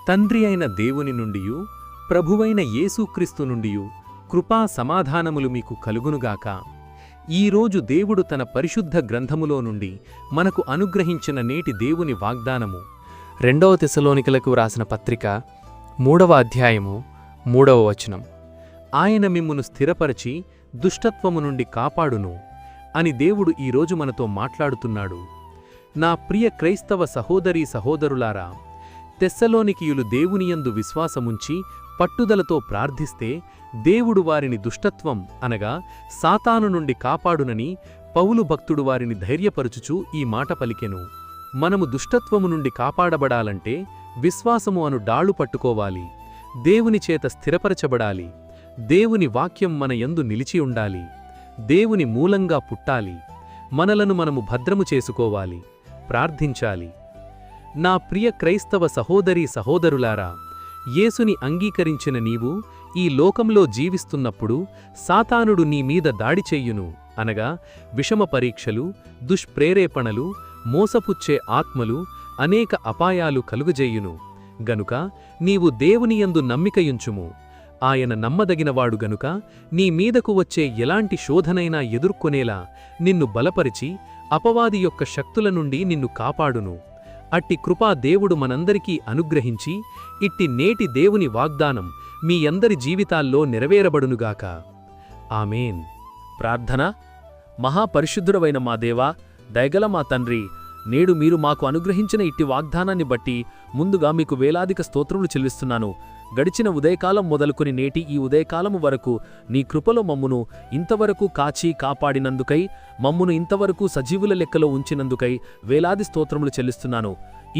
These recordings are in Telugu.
తండ్రి అయిన దేవుని నుండియు ప్రభువైన యేసుక్రీస్తు నుండియు కృపా సమాధానములు మీకు కలుగునుగాక. ఈరోజు దేవుడు తన పరిశుద్ధ గ్రంథములో నుండి మనకు అనుగ్రహించిన నేటి దేవుని వాగ్దానము 2 తెస్సలోనికలకు వ్రాసిన పత్రిక 3వ అధ్యాయము 3వ వచనం. ఆయన మిమ్మును స్థిరపరచి దుష్టత్వము నుండి కాపాడును అని దేవుడు ఈరోజు మనతో మాట్లాడుతున్నాడు. నా ప్రియ క్రైస్తవ సహోదరీ సహోదరులారా, తెస్సలోనికీయులు దేవునియందు విశ్వాసముంచి పట్టుదలతో ప్రార్థిస్తే దేవుడు వారిని దుష్టత్వం అనగా సాతాను నుండి కాపాడునని పౌలు భక్తుడు వారిని ధైర్యపరుచుచూ ఈ మాట పలికెను. మనము దుష్టత్వము నుండి కాపాడబడాలంటే విశ్వాసము అను డాళు పట్టుకోవాలి, దేవుని చేత స్థిరపరచబడాలి, దేవుని వాక్యం మన యందు నిలిచి ఉండాలి, దేవుని మూలంగా పుట్టాలి, మనలను మనము భద్రము చేసుకోవాలి, ప్రార్థించాలి. నా ప్రియ క్రైస్తవ సహోదరీ సహోదరులారా, యేసుని అంగీకరించిన నీవు ఈ లోకంలో జీవిస్తున్నప్పుడు సాతానుడు నీ మీద దాడి చెయ్యును అనగా విషమ పరీక్షలు, దుష్ప్రేరేపణలు, మోసపుచ్చే ఆత్మలు, అనేక అపాయాలు కలుగజేయును. గనుక నీవు దేవునియందు నమ్మికయుంచుము. ఆయన నమ్మదగినవాడు గనుక నీ మీదకు వచ్చే ఎలాంటి శోధనైనా ఎదుర్కొనేలా నిన్ను బలపరిచి అపవాది యొక్క శక్తుల నుండి నిన్ను కాపాడును. అట్టి కృపా దేవుడు మనందరికీ అనుగ్రహించి ఇట్టి నేటి దేవుని వాగ్దానం మీ అందరి జీవితాల్లో నెరవేరబడునుగాక. ఆమేన్. ప్రార్థన. మహాపరిశుద్ధుడవైన మా దేవా, దయగల మా తండ్రి, నేడు మీరు మాకు అనుగ్రహించిన ఇట్టి వాగ్దానాన్ని బట్టి ముందుగా మీకు వేలాదిక స్తోత్రములు చెల్లిస్తున్నాను. గడిచిన ఉదయకాలం మొదలుకొని నేటి ఈ ఉదయకాలము వరకు నీ కృపలో మమ్మును ఇంతవరకు కాచి కాపాడినందుకై, మమ్మును ఇంతవరకు సజీవుల లెక్కలో ఉంచినందుకై వేలాది స్తోత్రములు చెల్లిస్తున్నాను.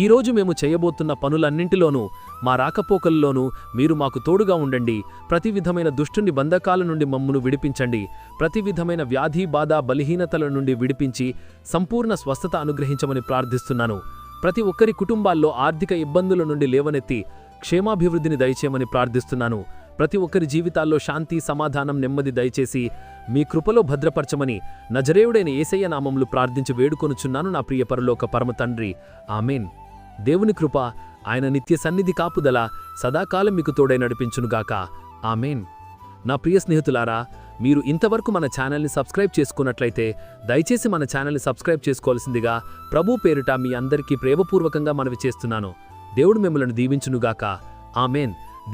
ఈరోజు మేము చేయబోతున్న పనులన్నింటిలోనూ, మా రాకపోకల్లోనూ మీరు మాకు తోడుగా ఉండండి. ప్రతి విధమైన దుష్టుని బంధకాల నుండి మమ్మును విడిపించండి. ప్రతి విధమైన వ్యాధి, బాధ, బలహీనతల నుండి విడిపించి సంపూర్ణ స్వస్థత అనుగ్రహించమని ప్రార్థిస్తున్నాను. ప్రతి ఒక్కరి కుటుంబాల్లో ఆర్థిక ఇబ్బందుల నుండి లేవనెత్తి క్షేమాభివృద్ధిని దయచేయమని ప్రార్థిస్తున్నాను. ప్రతి ఒక్కరి జీవితాల్లో శాంతి, సమాధానం, నెమ్మది దయచేసి మీ కృపలో భద్రపరచమని నజరేయుడైన యేసయ్య నామములు ప్రార్థించి వేడుకొనుచున్నాను నా ప్రియ పరలోక పరమ తండ్రి. ఆమేన్. దేవుని కృప, ఆయన నిత్య సన్నిధి కాపుదల సదాకాలం మీకు తోడై నడిపించునుగాక. ఆమేన్. నా ప్రియ స్నేహితులారా, మీరు ఇంతవరకు మన ఛానల్ని సబ్స్క్రైబ్ చేసుకున్నట్లయితే దయచేసి మన ఛానల్ని సబ్స్క్రైబ్ చేసుకోవాల్సిందిగా ప్రభు పేరిట మీ అందరికీ ప్రేమపూర్వకంగా మనవి చేస్తున్నాను. దేవుడు మిమ్మల్ని దీవించునుగాక. ఆమేన్.